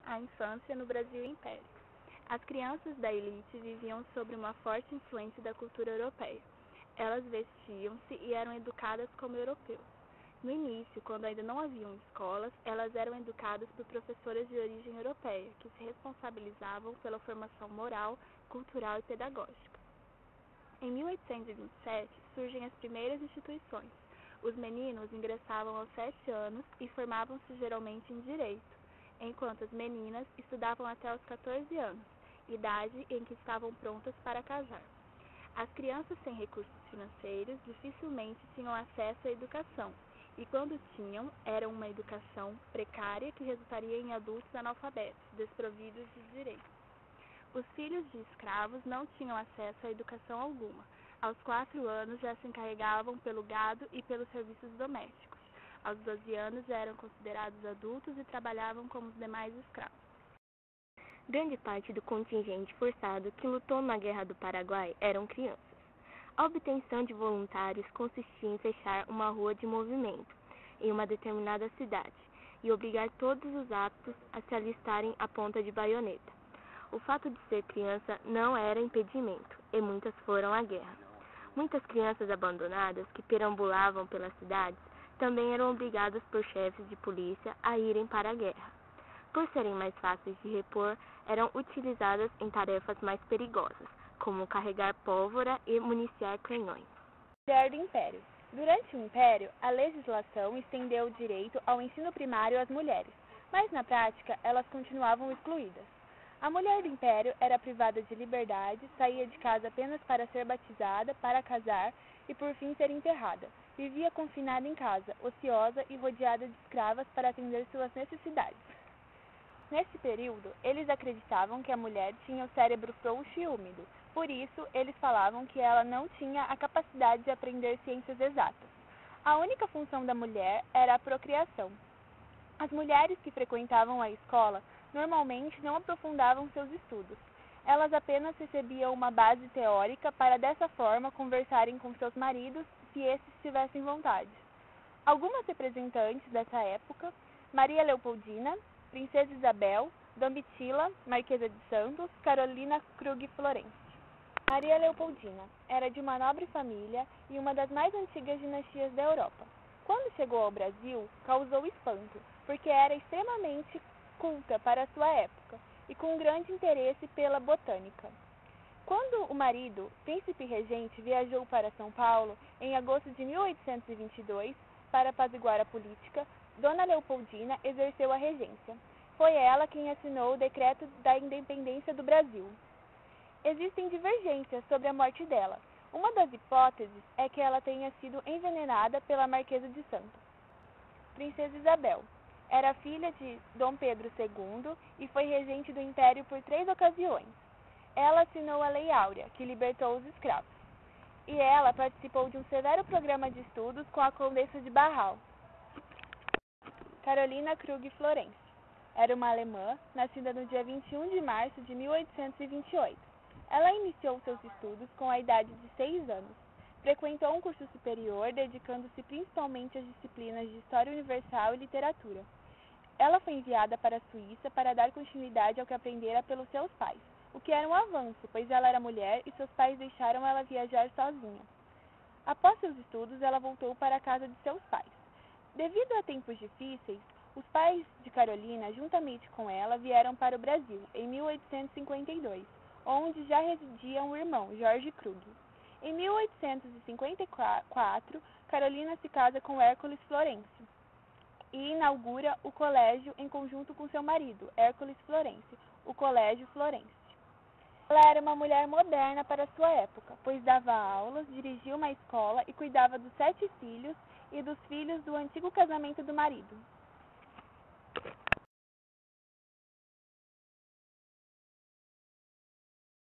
A infância no Brasil Império. As crianças da elite viviam sob uma forte influência da cultura europeia. Elas vestiam-se e eram educadas como europeus. No início, quando ainda não haviam escolas, elas eram educadas por professoras de origem europeia, que se responsabilizavam pela formação moral, cultural e pedagógica. Em 1827, surgem as primeiras instituições. Os meninos ingressavam aos 7 anos e formavam-se geralmente em direito, enquanto as meninas estudavam até os 14 anos, idade em que estavam prontas para casar. As crianças sem recursos financeiros dificilmente tinham acesso à educação, e quando tinham, era uma educação precária que resultaria em adultos analfabetos, desprovidos de direitos. Os filhos de escravos não tinham acesso a educação alguma. Aos 4 anos já se encarregavam pelo gado e pelos serviços domésticos. Aos 12 anos já eram considerados adultos e trabalhavam como os demais escravos. Grande parte do contingente forçado que lutou na Guerra do Paraguai eram crianças. A obtenção de voluntários consistia em fechar uma rua de movimento em uma determinada cidade e obrigar todos os aptos a se alistarem à ponta de baioneta. O fato de ser criança não era impedimento, e muitas foram à guerra. Muitas crianças abandonadas que perambulavam pelas cidades também eram obrigadas por chefes de polícia a irem para a guerra. Por serem mais fáceis de repor, eram utilizadas em tarefas mais perigosas, como carregar pólvora e municiar canhões. Mulher do Império. Durante o Império, a legislação estendeu o direito ao ensino primário às mulheres, mas na prática elas continuavam excluídas. A mulher do Império era privada de liberdade, saía de casa apenas para ser batizada, para casar e por fim ser enterrada. Vivia confinada em casa, ociosa e rodeada de escravas para atender suas necessidades. Nesse período, eles acreditavam que a mulher tinha o cérebro frouxo e úmido, por isso eles falavam que ela não tinha a capacidade de aprender ciências exatas. A única função da mulher era a procriação. As mulheres que frequentavam a escola normalmente não aprofundavam seus estudos. Elas apenas recebiam uma base teórica para dessa forma conversarem com seus maridos se esses tivessem vontade. Algumas representantes dessa época, Maria Leopoldina, Princesa Isabel, Domitila, Marquesa de Santos, Carolina Krug Florence. Maria Leopoldina era de uma nobre família e uma das mais antigas dinastias da Europa. Quando chegou ao Brasil, causou espanto, porque era extremamente culta para sua época e com grande interesse pela botânica. Quando o marido, príncipe regente, viajou para São Paulo em agosto de 1822 para apaziguar a política, Dona Leopoldina exerceu a regência. Foi ela quem assinou o decreto da independência do Brasil. Existem divergências sobre a morte dela. Uma das hipóteses é que ela tenha sido envenenada pela Marquesa de Santos. Princesa Isabel era filha de Dom Pedro II e foi regente do Império por 3 ocasiões. Ela assinou a Lei Áurea, que libertou os escravos. E ela participou de um severo programa de estudos com a Condessa de Barral. Carolina Krug Florence era uma alemã, nascida no dia 21 de março de 1828. Ela iniciou seus estudos com a idade de 6 anos. Frequentou um curso superior, dedicando-se principalmente às disciplinas de História Universal e Literatura. Ela foi enviada para a Suíça para dar continuidade ao que aprendera pelos seus pais, o que era um avanço, pois ela era mulher e seus pais deixaram ela viajar sozinha. Após seus estudos, ela voltou para a casa de seus pais. Devido a tempos difíceis, os pais de Carolina, juntamente com ela, vieram para o Brasil, em 1852, onde já residia um irmão, Jorge Krug. Em 1854, Carolina se casa com Hércules Florence e inaugura o colégio em conjunto com seu marido, Hércules Florence, o Colégio Florence. Ela era uma mulher moderna para sua época, pois dava aulas, dirigia uma escola e cuidava dos 7 filhos e dos filhos do antigo casamento do marido.